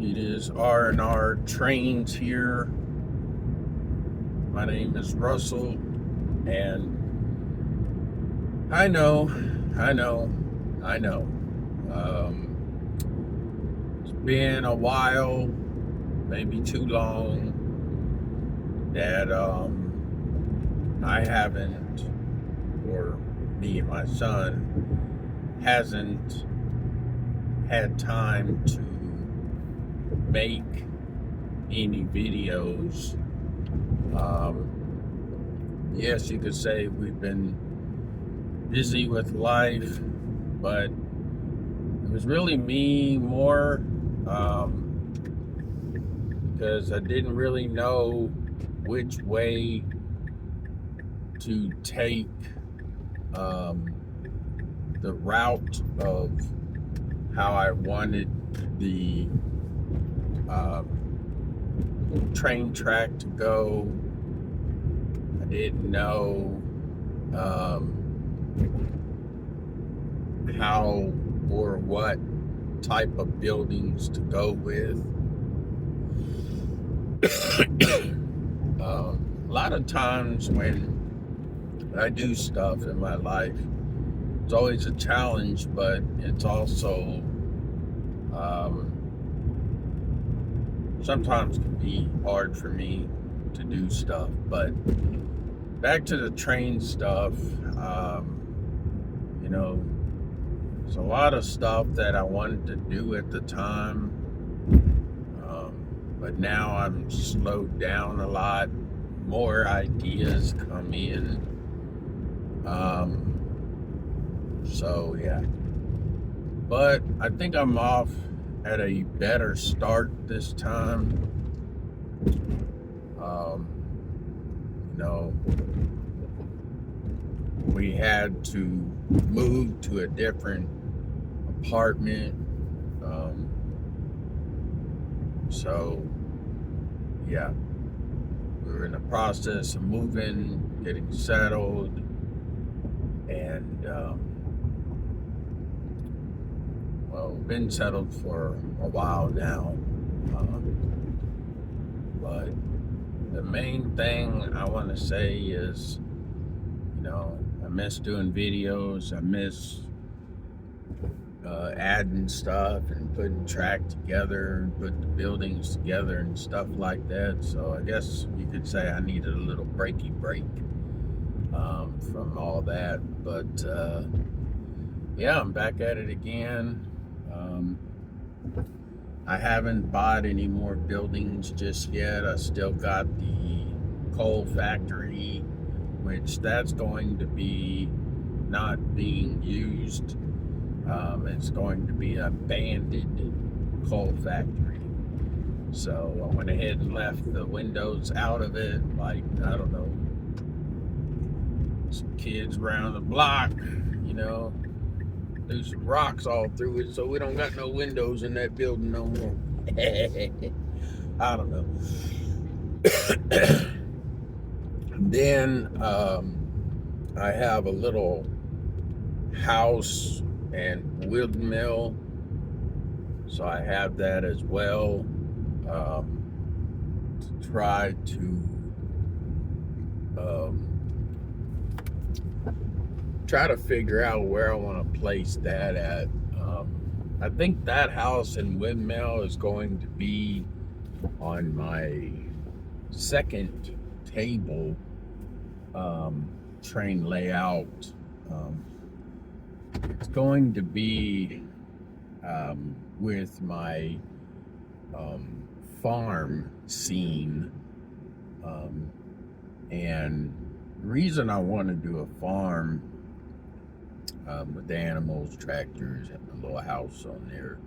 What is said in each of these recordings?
It is R&R Trains here. My name is Russell, and I know. It's been a while, maybe too long, that I haven't, or me and my son hasn't had time to make any videos. Yes, you could say we've been busy with life, but it was really me more, because I didn't really know which way to take the route of how I wanted the train track to go. I didn't know how or what type of buildings to go with. A lot of times when I do stuff in my life, it's always a challenge, but it's also sometimes can be hard for me to do stuff. But back to the train stuff, there's a lot of stuff that I wanted to do at the time, but now I'm slowed down a lot. More ideas come in. So yeah, but I think I'm off at a better start this time. We had to move to a different apartment. So yeah, we were in the process of moving, getting settled, and we've been settled for a while now. But the main thing I want to say is, I miss doing videos. I miss adding stuff and putting track together and putting the buildings together and stuff like that. So I guess you could say I needed a little breaky break from all that. But yeah, I'm back at it again. I haven't bought any more buildings just yet. I still got the coal factory, which that's going to be not being used. It's going to be an abandoned coal factory. So I went ahead and left the windows out of it, like, I don't know, some kids around the block, do some rocks all through it, so we don't got no windows in that building no more. I don't know. Then I have a little house and wood mill, so I have that as well, to try to figure out where I want to place that at. I think that house and windmill is going to be on my second table train layout. It's going to be with my farm scene, and the reason I want to do a farm with animals, tractors, and a little house on there,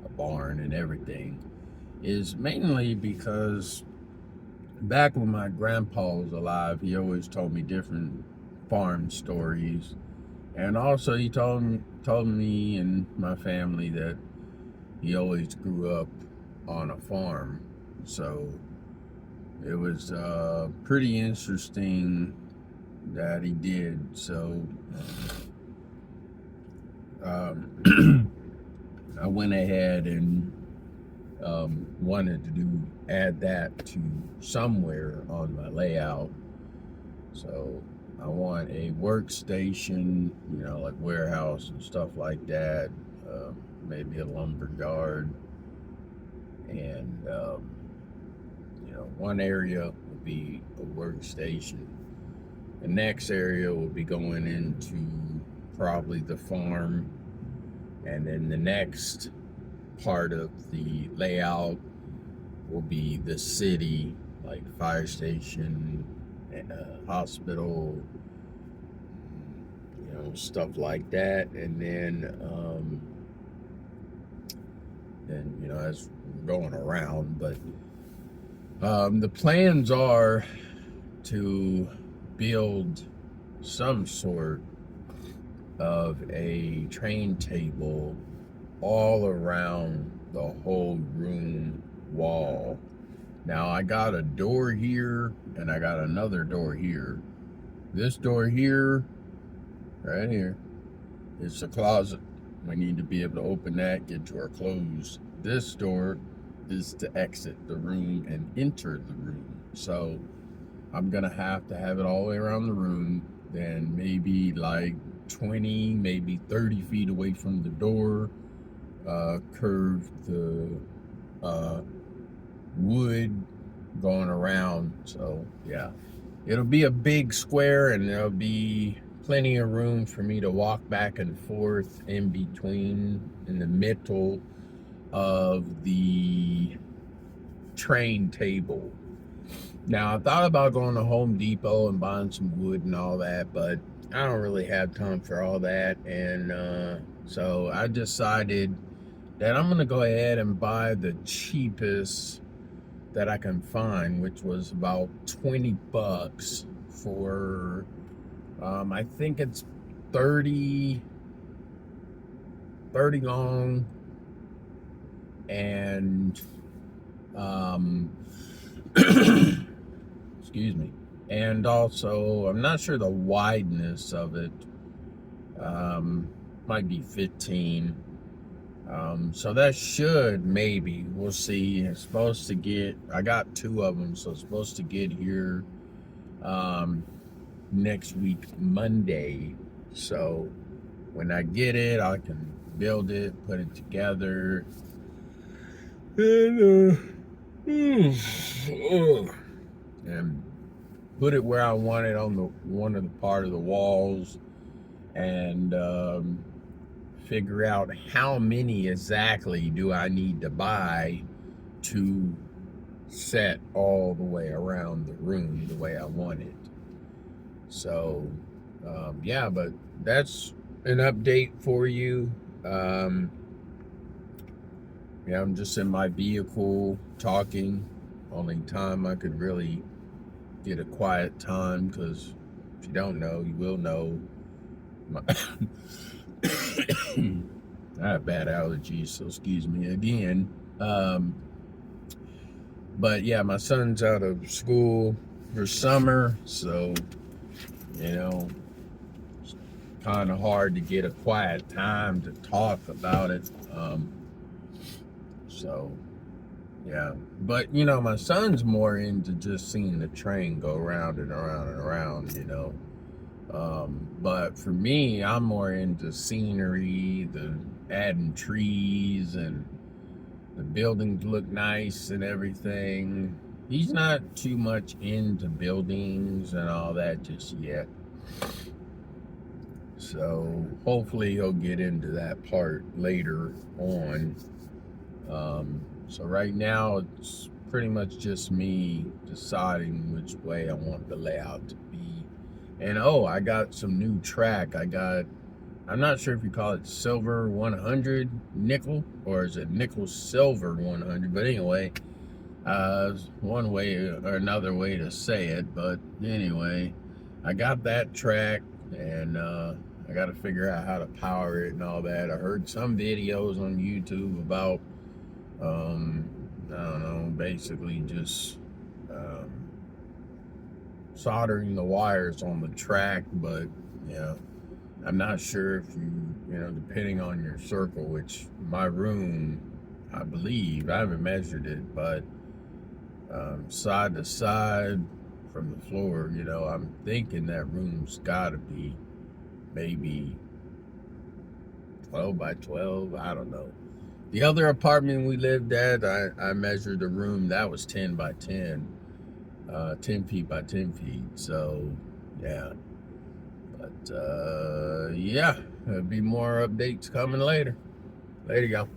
a barn and everything, is mainly because back when my grandpa was alive, he always told me different farm stories. And also he told me and my family that he always grew up on a farm. So it was pretty interesting that he did. So I went ahead and wanted to add that to somewhere on my layout. So I want a workstation, like warehouse and stuff like that. Maybe a lumber yard, and one area will be a workstation. The next area will be going into probably the farm, and then the next part of the layout will be the city, like fire station, hospital, stuff like that. And then as we're going around, but the plans are to build some sort of a train table all around the whole room wall. Now I got a door here and I got another door here. This door here, right here, is the closet. We need to be able to open that, get to our clothes. This door is to exit the room and enter the room. So I'm gonna have it all the way around the room, then maybe like 20, maybe 30 feet away from the door, curve the wood going around. So yeah, it'll be a big square, and there'll be plenty of room for me to walk back and forth in between, in the middle of the train table. Now, I thought about going to Home Depot and buying some wood and all that, but I don't really have time for all that. And so I decided that I'm going to go ahead and buy the cheapest that I can find, which was about 20 bucks for, I think it's 30 long, and excuse me, and also I'm not sure the wideness of it, might be 15. So that should, maybe, we'll see. It's supposed to get, I got 2 of them, so it's supposed to get here next week, Monday. So when I get it, I can build it, put it together, and put it where I want it on one of the part of the walls, and figure out how many exactly do I need to buy to set all the way around the room the way I want it. So yeah, but that's an update for you. Yeah, I'm just in my vehicle talking. Only time I could really get a quiet time, because if you don't know, you will know. I have bad allergies, so excuse me again. But yeah, my son's out of school for summer, so it's kind of hard to get a quiet time to talk about it. So yeah, but my son's more into just seeing the train go around and around and around. But for me, I'm more into scenery, the adding trees, and the buildings look nice and everything. He's not too much into buildings and all that just yet. So hopefully he'll get into that part later on. So right now it's pretty much just me deciding which way I want the layout to be. And I got some new track. I'm not sure if you call it silver 100 nickel, or is it nickel silver 100, but anyway, one way or another way to say it. But anyway, I got that track, and I got to figure out how to power it and all that. I heard some videos on YouTube about I don't know, basically just soldering the wires on the track. But yeah, I'm not sure if you depending on your circle, which my room I believe. I haven't measured it, but side to side from the floor, you know, I'm thinking that room's got to be maybe 12 by 12. I don't know. The other apartment we lived at, I measured the room. That was 10 by 10, 10 feet by 10 feet. So, yeah. But, yeah, there'll be more updates coming later. Later, y'all.